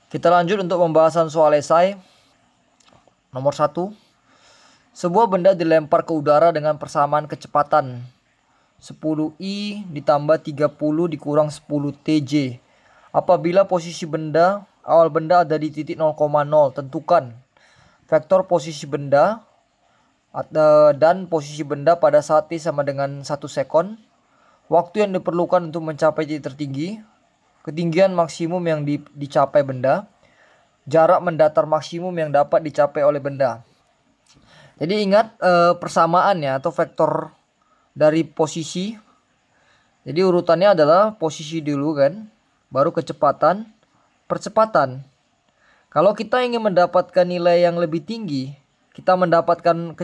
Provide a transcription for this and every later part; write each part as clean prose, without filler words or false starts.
Kita lanjut untuk pembahasan soal esai. Nomor 1. Sebuah benda dilempar ke udara dengan persamaan kecepatan 10i ditambah 30 dikurang 10 tj. Apabila posisi awal benda ada di titik 0,0, tentukan vektor posisi benda dan posisi benda pada saat t sama dengan 1 sekon, waktu yang diperlukan untuk mencapai titik tertinggi, ketinggian maksimum yang dicapai benda, jarak mendatar maksimum yang dapat dicapai oleh benda. Jadi ingat persamaannya atau vektor dari posisi. Jadi urutannya adalah posisi dulu kan, baru kecepatan, percepatan. Kalau kita ingin mendapatkan nilai yang lebih tinggi, kita mendapatkan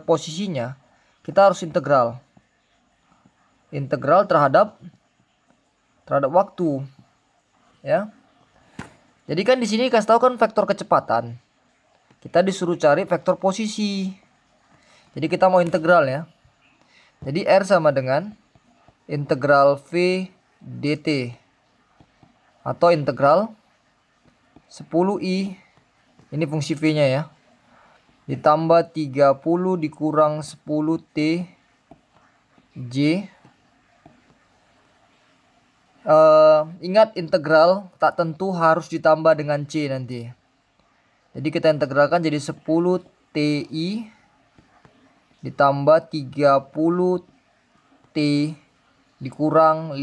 posisinya, kita harus integral. Integral terhadap waktu, ya. Jadi kan di sini kasih tahu kan vektor kecepatan. Kita disuruh cari vektor posisi. Jadi kita mau integral ya. Jadi R sama dengan integral V dt atau integral 10i, ini fungsi V-nya ya, ditambah 30 dikurang 10 t j. Ingat integral tak tentu harus ditambah dengan c nanti. Jadi kita integralkan jadi 10 ti ditambah 30 t dikurang 5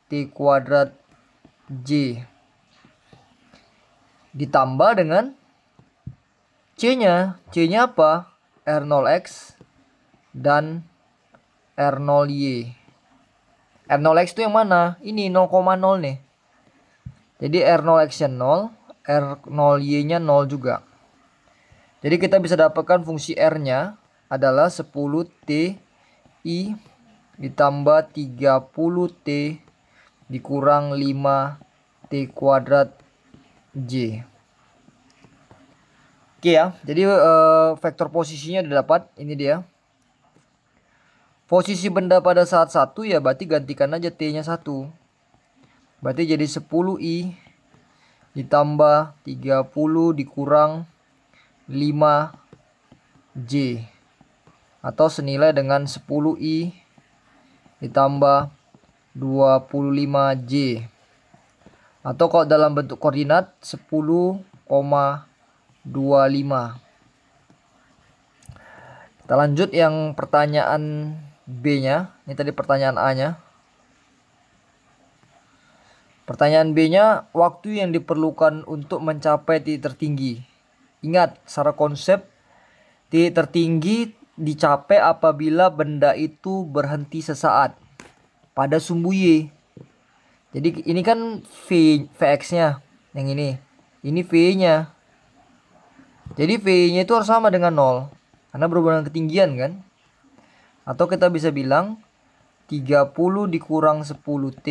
t kuadrat j ditambah dengan c-nya. C-nya apa? R0x dan R0y. R0x itu yang mana? Ini 0,0 nih. Jadi R0x-nya 0, R0y-nya 0 juga. Jadi kita bisa dapatkan fungsi R-nya adalah 10 t i ditambah 30 t dikurang 5 t kuadrat j. Oke ya, jadi vektor posisinya didapat. Ini dia. Posisi benda pada saat 1 ya berarti gantikan aja t-nya 1. Berarti jadi 10i ditambah 30 dikurang 5j atau senilai dengan 10i ditambah 25j, atau kalau dalam bentuk koordinat 10,25. Kita lanjut yang pertanyaan B-nya. Ini tadi pertanyaan A-nya. Pertanyaan B-nya, waktu yang diperlukan untuk mencapai titik tertinggi. Ingat, secara konsep titik tertinggi dicapai apabila benda itu berhenti sesaat pada sumbu Y. Jadi ini kan Vx-nya yang ini. Ini V-nya. Jadi V-nya itu harus sama dengan 0 karena berhubungan dengan ketinggian kan. Atau kita bisa bilang 30 dikurang 10t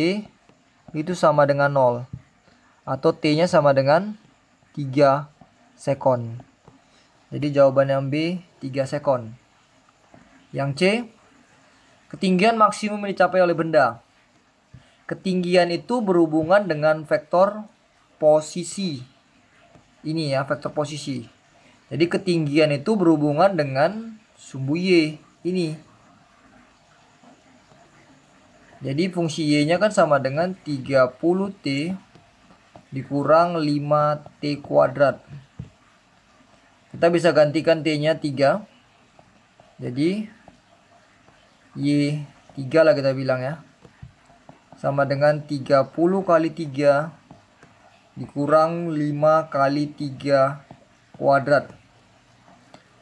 itu sama dengan 0. Atau t-nya sama dengan 3 sekon. Jadi jawaban yang B 3 sekon. Yang C, ketinggian maksimum yang dicapai oleh benda. Ketinggian itu berhubungan dengan vektor posisi. Ini ya, vektor posisi. Jadi ketinggian itu berhubungan dengan sumbu Y. Ini. Jadi fungsi Y-nya kan sama dengan 30t dikurang 5t kuadrat. Kita bisa gantikan t-nya 3. Jadi Y 3 lah kita bilang ya. Sama dengan 30 kali 3 dikurang 5 kali 3 kuadrat.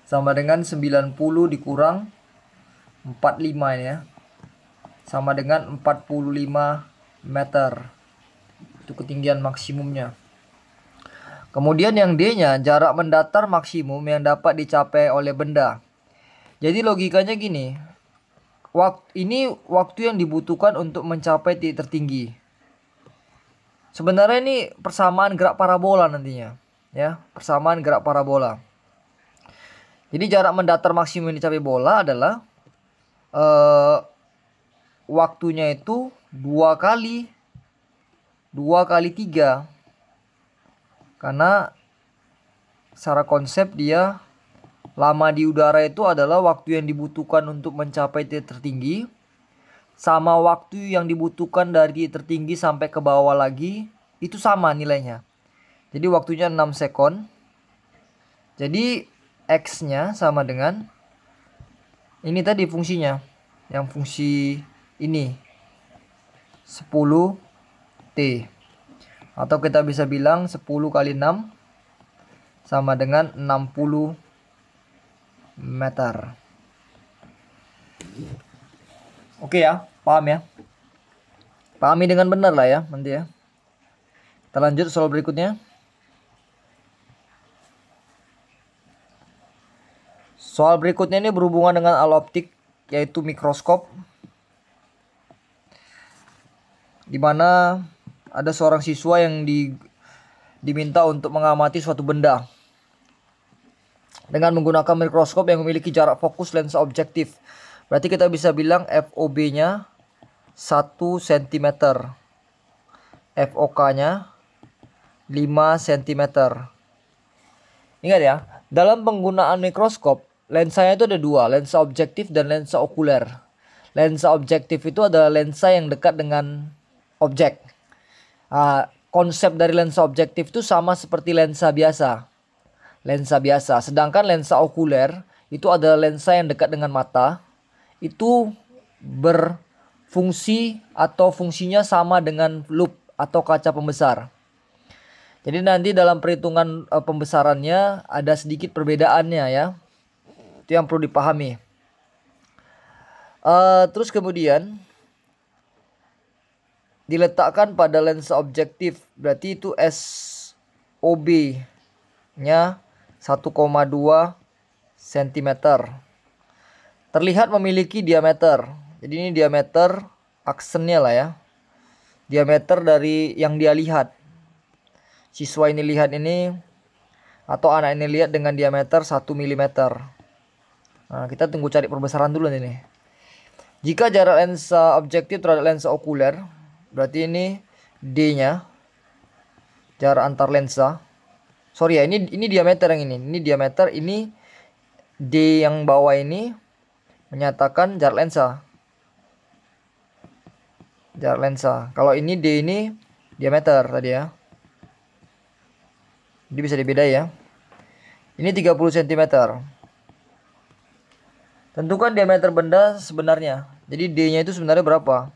Sama dengan 90 dikurang 45 ini ya. Sama dengan 45 meter. Itu ketinggian maksimumnya. Kemudian yang D-nya, jarak mendatar maksimum yang dapat dicapai oleh benda. Jadi logikanya gini. Ini waktu yang dibutuhkan untuk mencapai titik tertinggi. Sebenarnya ini persamaan gerak parabola nantinya. Ya, persamaan gerak parabola. Jadi jarak mendatar maksimum yang dicapai bola adalah waktunya itu 2 kali 3. Karena secara konsep dia lama di udara itu adalah waktu yang dibutuhkan untuk mencapai titik tertinggi sama waktu yang dibutuhkan dari titik tertinggi sampai ke bawah lagi itu sama nilainya. Jadi waktunya 6 sekon. Jadi X-nya sama dengan ini tadi fungsinya. Yang fungsi ini 10T. Atau kita bisa bilang 10 kali 6 sama dengan 60 meter. Oke ya, paham ya? Pahami dengan benar lah ya nanti ya. Kita lanjut soal berikutnya. Soal berikutnya ini berhubungan dengan alat optik, yaitu mikroskop. Di mana ada seorang siswa yang diminta untuk mengamati suatu benda dengan menggunakan mikroskop yang memiliki jarak fokus lensa objektif. Berarti kita bisa bilang FOB-nya 1 cm, FOK-nya 5 cm. Ingat ya, dalam penggunaan mikroskop, lensanya itu ada dua, lensa objektif dan lensa okuler. Lensa objektif itu adalah lensa yang dekat dengan objek. Konsep dari lensa objektif itu sama seperti lensa biasa. Sedangkan lensa okuler itu adalah lensa yang dekat dengan mata. Itu berfungsi atau fungsinya sama dengan loop atau kaca pembesar. Jadi nanti dalam perhitungan pembesarannya ada sedikit perbedaannya ya. Itu yang perlu dipahami. Terus kemudian diletakkan pada lensa objektif. Berarti itu SOB-nya 1,2 cm. Terlihat memiliki diameter. Jadi ini diameter aksennya lah ya. Diameter dari yang dia lihat. Siswa ini lihat ini atau anak ini lihat dengan diameter 1 mm. Nah, kita tunggu cari perbesaran dulu ini. Jika jarak lensa objektif terhadap lensa okuler, berarti ini D-nya, jarak antar lensa. Sorry ya, ini diameter yang ini. Ini diameter, ini D yang bawah ini menyatakan jarak lensa. Jarak lensa. Kalau ini D ini diameter tadi ya. Jadi bisa dibedai ya. Ini 30 cm. Tentukan diameter benda sebenarnya. Jadi D-nya itu sebenarnya berapa?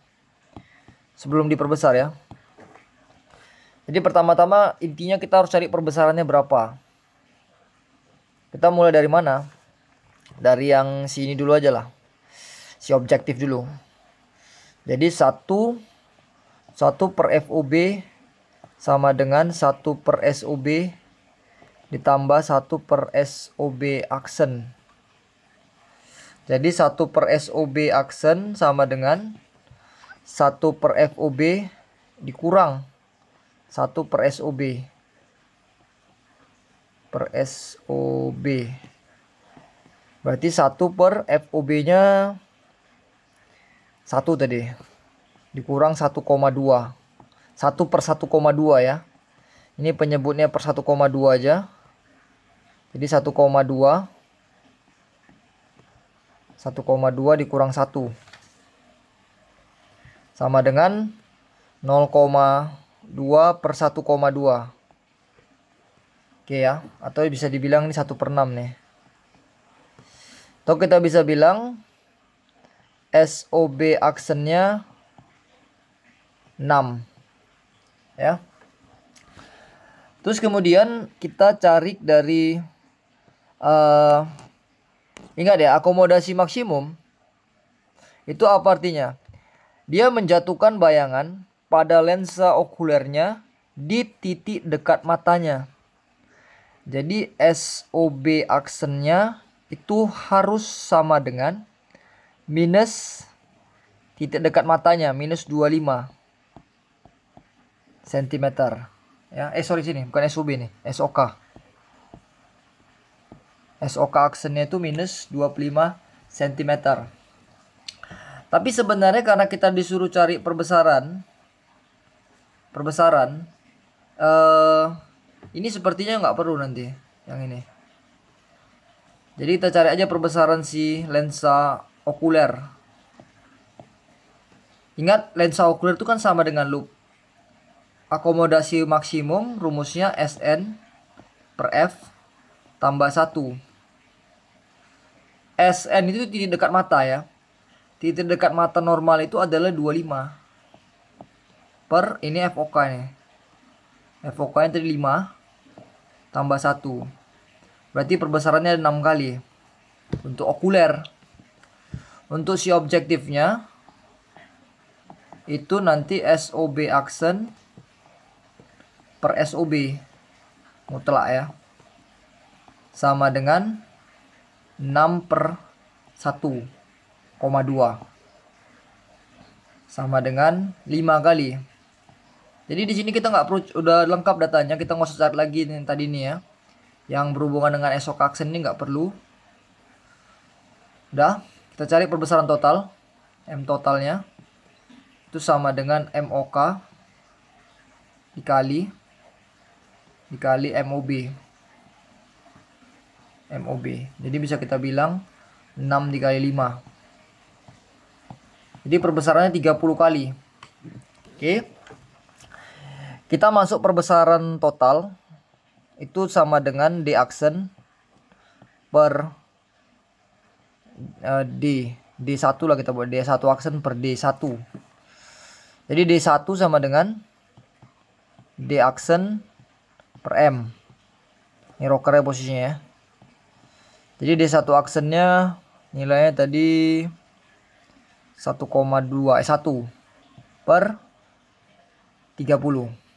Sebelum diperbesar ya. Jadi pertama-tama intinya kita harus cari perbesarannya berapa. Kita mulai dari mana? Dari yang sini dulu aja lah. Si objektif dulu. Jadi 1 per FOB sama dengan 1 per SOB ditambah 1 per SOB aksen. Jadi 1 per SOB aksen sama dengan 1 per FOB dikurang 1 per SOB. Per SOB. Berarti 1 per FOB-nya 1 tadi. Dikurang 1,2. 1 per 1,2 ya. Ini penyebutnya per 1,2 aja. Jadi 1,2 dikurang 1 sama dengan 0,2 per 1,2. Oke ya, atau bisa dibilang ini 1 per 6 nih. Atau kita bisa bilang SOB aksennya 6 ya. Terus kemudian kita cari dari ingat ya, akomodasi maksimum itu apa artinya? Dia menjatuhkan bayangan pada lensa okulernya di titik dekat matanya. Jadi SOB aksennya itu harus sama dengan minus titik dekat matanya, minus 25 cm. Ya, sorry sini, bukan SOB nih, SOK. SOK aksennya itu minus 25 cm. Tapi sebenarnya karena kita disuruh cari perbesaran Ini sepertinya nggak perlu nanti yang ini. Jadi kita cari aja perbesaran si lensa okuler. Ingat, lensa okuler itu kan sama dengan loop. Akomodasi maksimum rumusnya Sn per F tambah 1. Sn itu titik dekat mata ya. Titik dekat mata normal itu adalah 25. Per ini FOK nih. FOK yang tadi 5 tambah 1. Berarti perbesarannya 6 kali. Untuk okuler. Untuk si objektifnya itu nanti SOB aksen per SOB mutlak ya. Sama dengan 6 per 1,2. Sama dengan 5 kali. Jadi di sini kita nggak perlu, udah lengkap datanya, kita nggak usah cari lagi nih, tadi nih ya. Yang berhubungan dengan SOK aksen ini nggak perlu. Udah, kita cari perbesaran total. M totalnya itu sama dengan MOK dikali MOB. Jadi bisa kita bilang 6 dikali 5. Jadi perbesarannya 30 kali. Oke. Kita masuk perbesaran total. Itu sama dengan D aksen per D1 lah, kita buat D1 aksen per D1. Jadi D1 sama dengan D aksen per M. Ini rockernya posisinya ya. Jadi D1 aksennya nilainya tadi 1,1 per 30.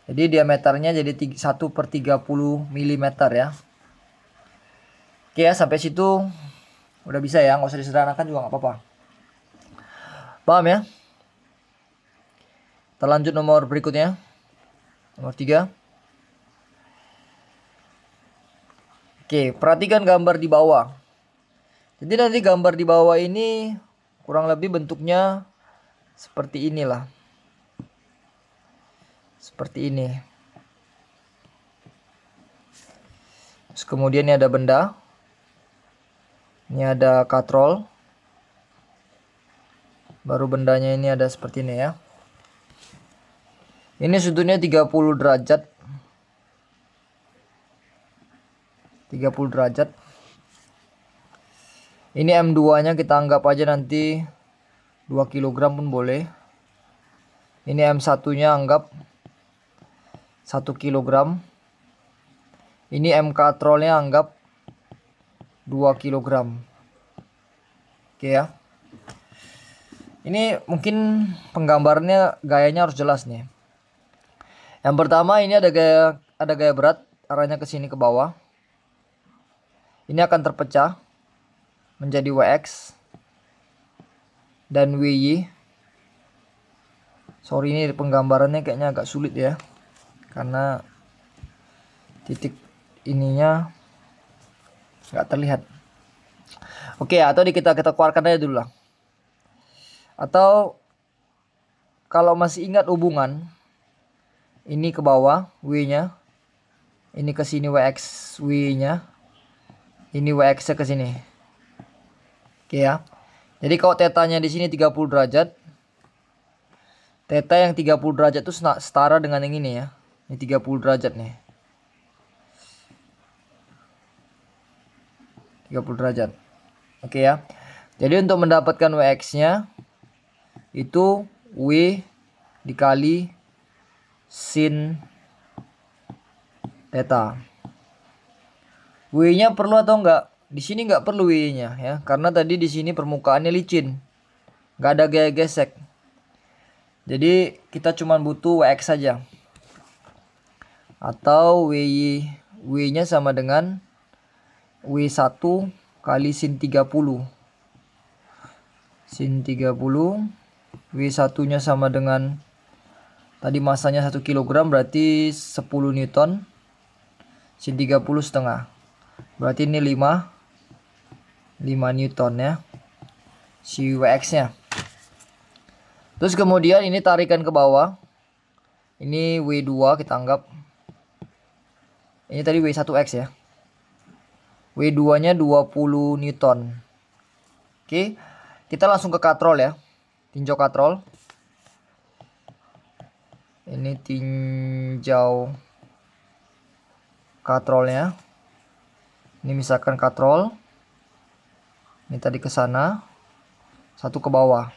Jadi diameternya jadi 1 per 30 mm ya. Oke ya, sampai situ udah bisa ya, nggak usah disederhanakan juga nggak apa-apa. Paham ya? Kita lanjut nomor berikutnya. Nomor 3. Oke, perhatikan gambar di bawah. Jadi nanti gambar di bawah ini kurang lebih bentuknya seperti inilah. Seperti ini. Terus kemudian ini ada benda. Ini ada katrol. Baru bendanya ini ada seperti ini ya. Ini sudutnya 30 derajat. 30 derajat. Ini M2 nya kita anggap aja nanti 2 kg pun boleh. Ini M1 nya anggap 1 kg. Ini M katrol nya anggap 2 kg. Oke ya. Ini mungkin penggambarannya gayanya harus jelas nih. Yang pertama ini ada gaya berat arahnya ke sini ke bawah. Ini akan terpecah menjadi WX dan WY. Sorry, ini penggambarannya kayaknya agak sulit ya, karena titik ininya nggak terlihat. Oke, atau kita keluarkan aja dulu lah. Atau kalau masih ingat hubungan, ini ke bawah W-nya, ini ke sini WX W-nya, ini WX-nya ke sini. Oke ya. Jadi kalau tetanya di sini 30 derajat, teta yang 30 derajat itu setara dengan yang ini ya. Ini 30 derajat nih. 30 derajat. Oke ya. Jadi untuk mendapatkan WX-nya itu W dikali sin theta. W-nya perlu atau enggak? Di sini enggak perlu W-nya ya, karena tadi di sini permukaannya licin. Enggak ada gaya gesek. Jadi kita cuma butuh WX saja. Atau W-nya sama dengan W1 kali sin 30. Sin 30. W1-nya sama dengan tadi masanya 1 kg, berarti 10 Newton. Sin 30 setengah. Berarti ini 5 Newton ya. Si WX-nya. Terus kemudian ini tarikan ke bawah. Ini W2 kita anggap. Ini tadi W1X ya. W2 nya 20 Newton. Oke, kita langsung ke katrol ya. Tinjau katrol. Ini tinjau katrolnya. Ini misalkan katrol. Ini tadi ke sana. Satu ke bawah.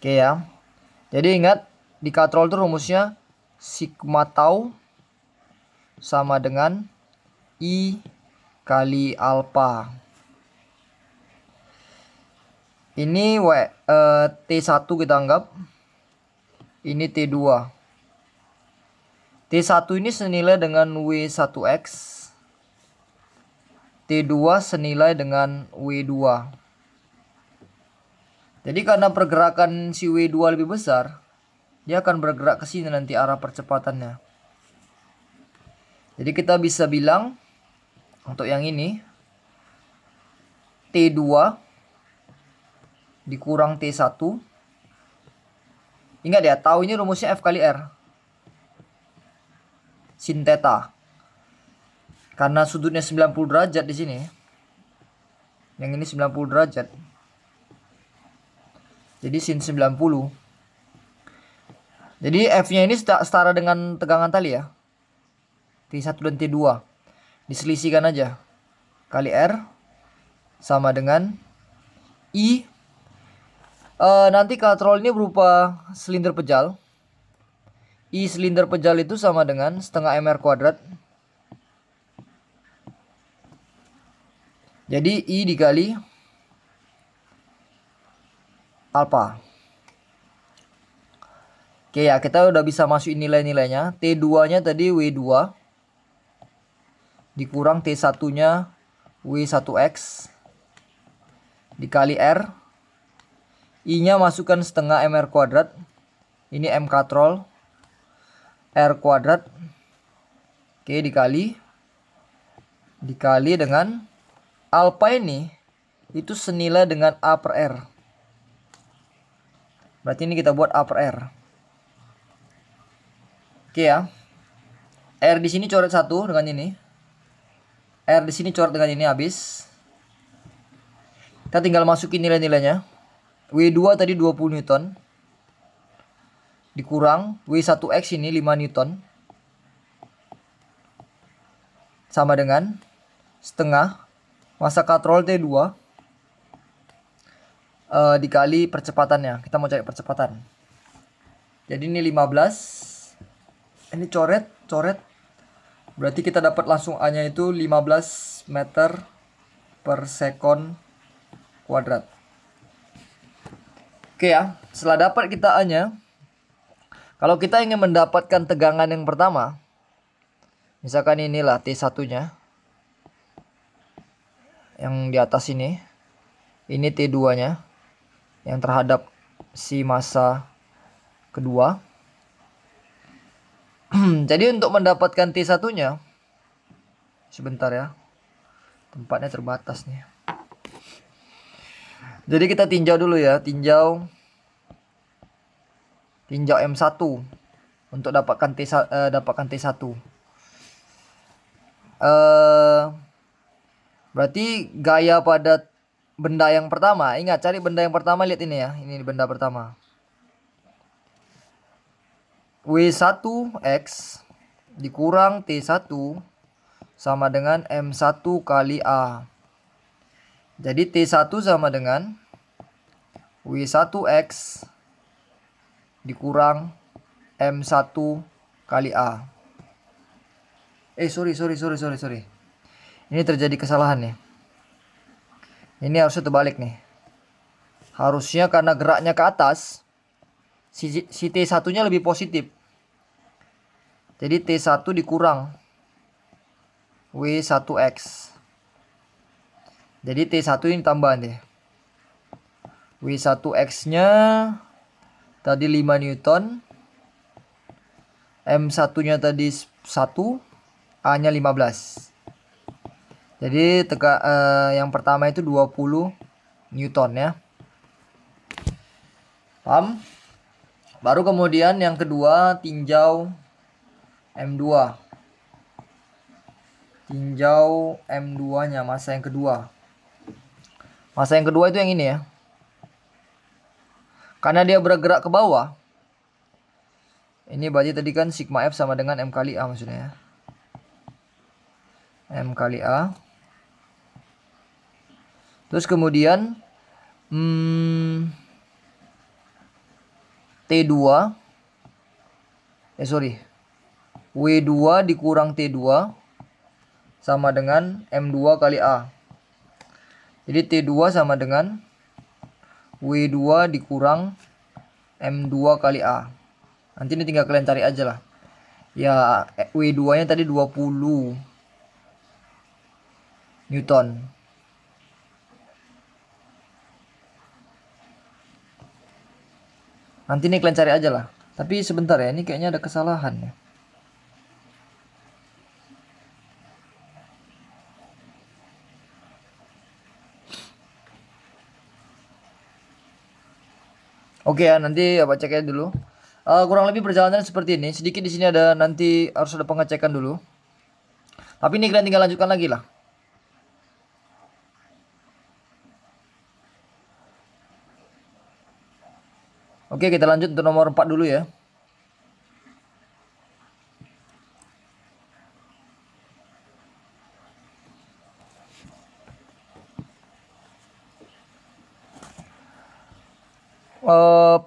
Oke ya. Jadi ingat, di katrol itu rumusnya sigma tau sama dengan I kali alpha. Ini T1 kita anggap. Ini T2. T1 ini senilai dengan W1X. T2 senilai dengan W2. Jadi karena pergerakan si W2 lebih besar, dia akan bergerak ke sini nanti arah percepatannya. Jadi kita bisa bilang untuk yang ini T2 dikurang T1. Ingat ya, tau ini rumusnya F kali R. Sin theta. Karena sudutnya 90 derajat di sini. Yang ini 90 derajat. Jadi sin 90. Jadi F-nya ini setara dengan tegangan tali ya. T1 dan T2. Diselisihkan aja. Kali R sama dengan I. Nanti katrol ini berupa silinder pejal. I silinder pejal itu sama dengan setengah mr kuadrat. Jadi I dikali alpha. Oke ya, kita udah bisa masukin nilai-nilainya. T2 nya tadi W2 dikurang T1 nya W1X dikali R. I nya masukkan setengah mr kuadrat. Ini M katrol. R kuadrat. Oke, dikali dengan alpha ini itu senilai dengan A per R. Berarti ini kita buat A per R. Oke ya. R di sini coret 1 dengan ini. R di sini coret dengan ini habis. Kita tinggal masukin nilai-nilainya. W2 tadi 20 Newton. Dikurang W1X ini 5 Newton. Sama dengan setengah massa katrol T2 dikali percepatannya. Kita mau cari percepatan. Jadi ini 15. Ini coret. Berarti kita dapat langsung A-nya itu 15 meter per sekon kuadrat. Oke ya, setelah dapat kita A-nya, kalau kita ingin mendapatkan tegangan yang pertama, misalkan inilah T1-nya, yang di atas ini T2-nya, yang terhadap si massa kedua. Jadi untuk mendapatkan T1-nya, sebentar ya, tempatnya terbatas nih. Jadi kita tinjau dulu ya, tinjau M1 untuk dapatkan T1. Berarti gaya pada benda yang pertama, ingat cari benda yang pertama, lihat ini ya, ini benda pertama. W1X dikurang T1 sama dengan M1 kali A. Jadi T1 sama dengan W1X dikurang M1 kali A. Sorry. Ini terjadi kesalahan nih. Ini harusnya terbalik nih. Harusnya karena geraknya ke atas, si T1-nya lebih positif. Jadi T1 dikurang W1X. Jadi T1 ini tambahan deh. W1X-nya tadi 5 Newton. M1-nya tadi 1. A-nya 15. Jadi yang pertama itu 20 Newton ya. Paham? Baru kemudian yang kedua tinjau M2. Tinjau M2 nya, masa yang kedua. Masa yang kedua itu yang ini ya. Karena dia bergerak ke bawah. Ini berarti tadi kan sigma F sama dengan M kali A maksudnya ya. M kali A. Terus kemudian T2 W2 dikurang T2 sama dengan M2 kali A. Jadi T2 sama dengan W2 dikurang M2 kali A. Nanti ini tinggal kalian cari aja lah. Ya, W2 nya tadi 20 Newton. Nanti ini kalian cari aja lah. Tapi sebentar ya, ini kayaknya ada kesalahan ya. Oke ya, nanti apa ceknya dulu. Kurang lebih perjalanan seperti ini. Sedikit di sini ada, nanti harus ada pengecekan dulu. Tapi ini kalian tinggal lanjutkan lagi lah. Oke, kita lanjut untuk nomor 4 dulu ya.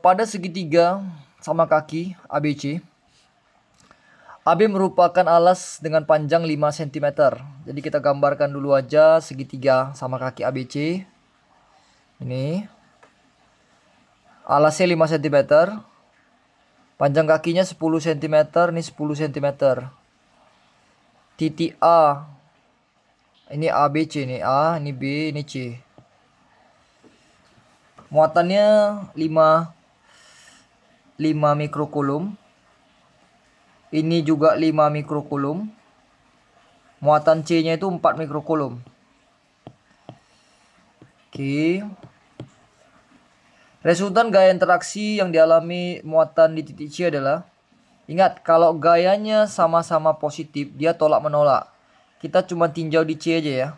Pada segitiga sama kaki ABC, AB merupakan alas dengan panjang 5 cm. Jadi kita gambarkan dulu aja segitiga sama kaki ABC. Ini alasnya 5 cm, panjang kakinya 10 cm, ini 10 cm. Titik A, ini ABC, ini A, ini B, ini C. Muatannya 5 mikrokulum. Ini juga 5 mikrokulum. Muatan C-nya itu 4 mikrokulum. Oke. Resultan gaya interaksi yang dialami muatan di titik C adalah, ingat, kalau gayanya sama-sama positif, dia tolak menolak. Kita cuma tinjau di C aja ya.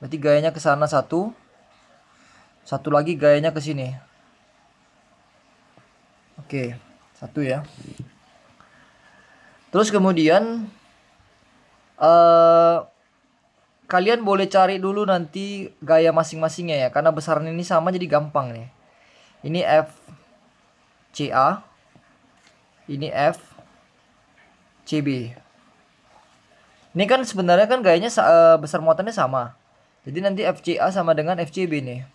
Berarti gayanya ke sana satu lagi gayanya ke sini. Oke, satu ya. Terus kemudian kalian boleh cari dulu nanti gaya masing-masingnya ya, karena besaran ini sama jadi gampang nih. Ini FCA, ini FCB. Ini kan sebenarnya kan gayanya besar muatannya sama. Jadi nanti FCA sama dengan FCB nih.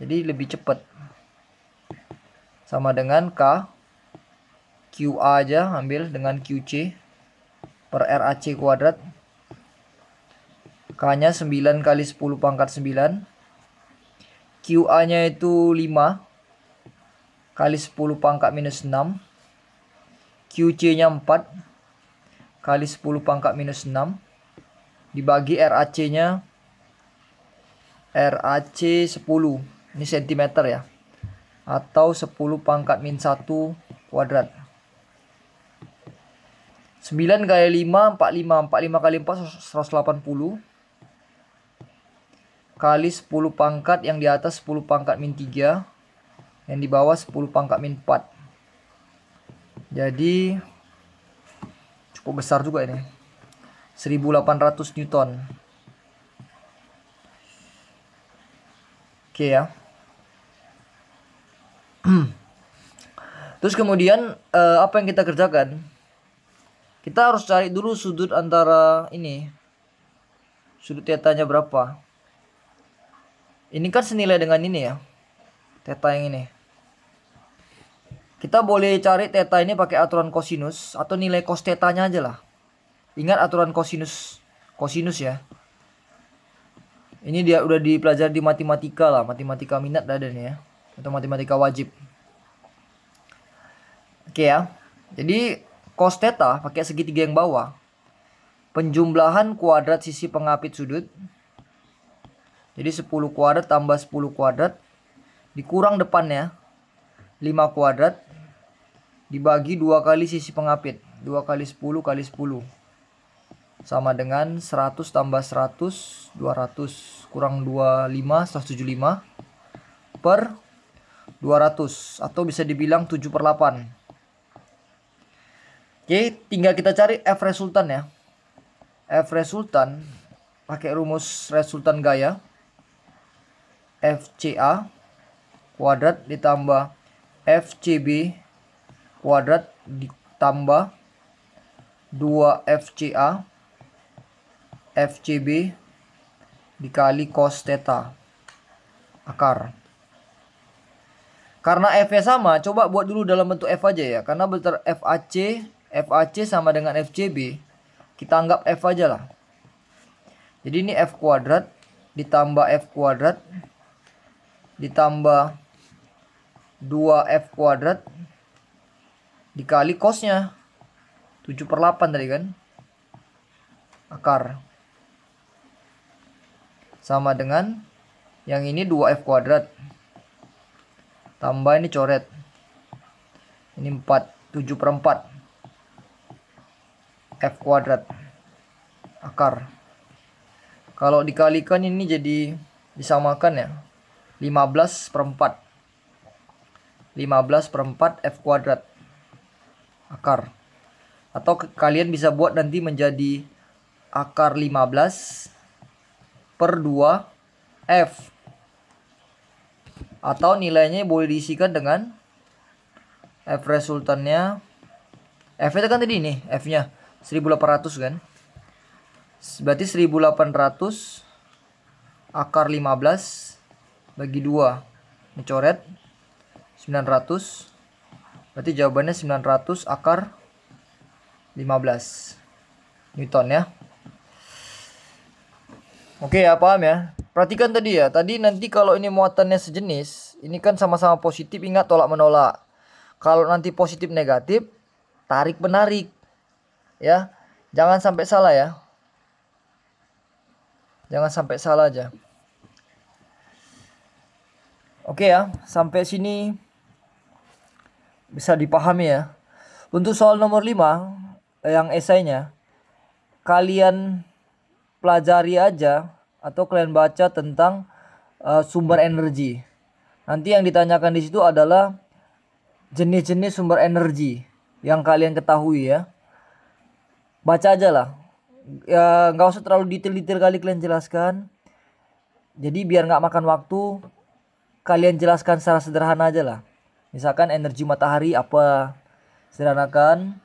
Jadi lebih cepat. Sama dengan K, QA aja ambil dengan QC per RAC kuadrat. K-nya 9 kali 10 pangkat 9. QA-nya itu 5 kali 10 pangkat minus 6. QC-nya 4 kali 10 pangkat minus 6. Dibagi RAC-nya, RAC 10. Ini cm ya. Atau 10 pangkat min 1 kuadrat. 9 kali 5, 45. 45 kali 4, 180. Kali 10 pangkat yang di atas 10 pangkat min 3. Yang di bawah 10 pangkat min 4. Jadi cukup besar juga ini. 1800 Newton. Oke ya. Terus kemudian apa yang kita kerjakan? Kita harus cari dulu sudut antara ini. Sudut tetanya berapa? Ini kan senilai dengan ini ya. Theta yang ini. Kita boleh cari theta ini pakai aturan kosinus atau nilai cos tetanya aja lah. Ingat aturan kosinus ya. Ini dia udah dipelajari di matematika lah, matematika minat ada nih ya, atau matematika wajib. Oke ya. Jadi cos theta pakai segitiga yang bawah. Penjumlahan kuadrat sisi pengapit sudut. Jadi 10 kuadrat tambah 10 kuadrat dikurang depannya 5 kuadrat dibagi 2 kali sisi pengapit. 2 kali 10 kali 10. sama dengan 100 tambah 100, 200 kurang 25, 175 per 200, atau bisa dibilang 7/8. Oke, tinggal kita cari F resultan ya. F resultan pakai rumus resultan gaya. FCA kuadrat ditambah FCB kuadrat ditambah 2FCA FCB dikali cos theta akar. Karena F-nya sama, coba buat dulu dalam bentuk F aja ya. Karena bentuk FAC sama dengan FCB, kita anggap F aja lah. Jadi ini F kuadrat ditambah F kuadrat ditambah 2F kuadrat dikali cosnya 7/8 tadi kan, akar, sama dengan yang ini 2F kuadrat tambah ini coret, ini 7/4 F kuadrat akar. Kalau dikalikan ini jadi disamakan ya, 15/4 F kuadrat akar. Atau kalian bisa buat nanti menjadi akar 15 per 2 F. Atau nilainya boleh diisikan dengan F resultannya. F itu kan tadi nih, F nya 1800 kan. Berarti 1800 akar 15 bagi 2. Ini coret 900. Berarti jawabannya 900 akar 15 Newton ya. Oke ya, paham ya. Perhatikan tadi ya. Tadi nanti kalau ini muatannya sejenis, ini kan sama-sama positif, ingat tolak menolak. Kalau nanti positif negatif, tarik menarik. Ya. Jangan sampai salah ya. Jangan sampai salah aja. Oke ya, sampai sini bisa dipahami ya. Untuk soal nomor 5 yang esainya, kalian pelajari aja atau kalian baca tentang sumber energi. Nanti yang ditanyakan di situ adalah jenis-jenis sumber energi yang kalian ketahui ya. Baca aja lah. Ya, nggak usah terlalu detail-detail kali kalian jelaskan. Jadi biar nggak makan waktu, kalian jelaskan secara sederhana aja lah. Misalkan energi matahari apa, sederhanakan.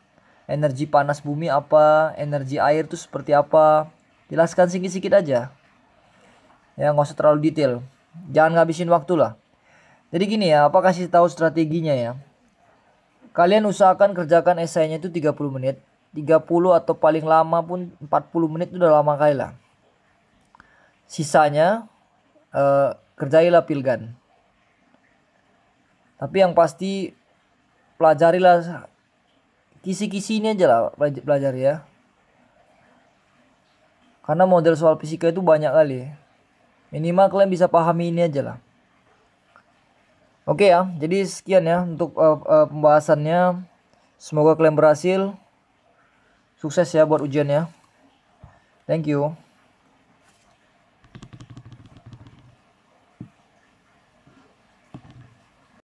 Energi panas bumi apa, energi air itu seperti apa, jelaskan sedikit-sedikit aja. Ya, nggak usah terlalu detail. Jangan ngabisin waktu lah. Jadi gini ya, apa kasih tahu strateginya ya. Kalian usahakan kerjakan esainya itu 30 menit. 30 atau paling lama pun 40 menit itu udah lama kali lah. Sisanya kerjailah Pilgan. Tapi yang pasti pelajarilah kisi-kisi ini aja lah, pelajari ya. Karena model soal fisika itu banyak kali. Minimal kalian bisa pahami ini aja lah. Oke ya, jadi sekian ya untuk pembahasannya. Semoga kalian berhasil. Sukses ya buat ujiannya. Thank you.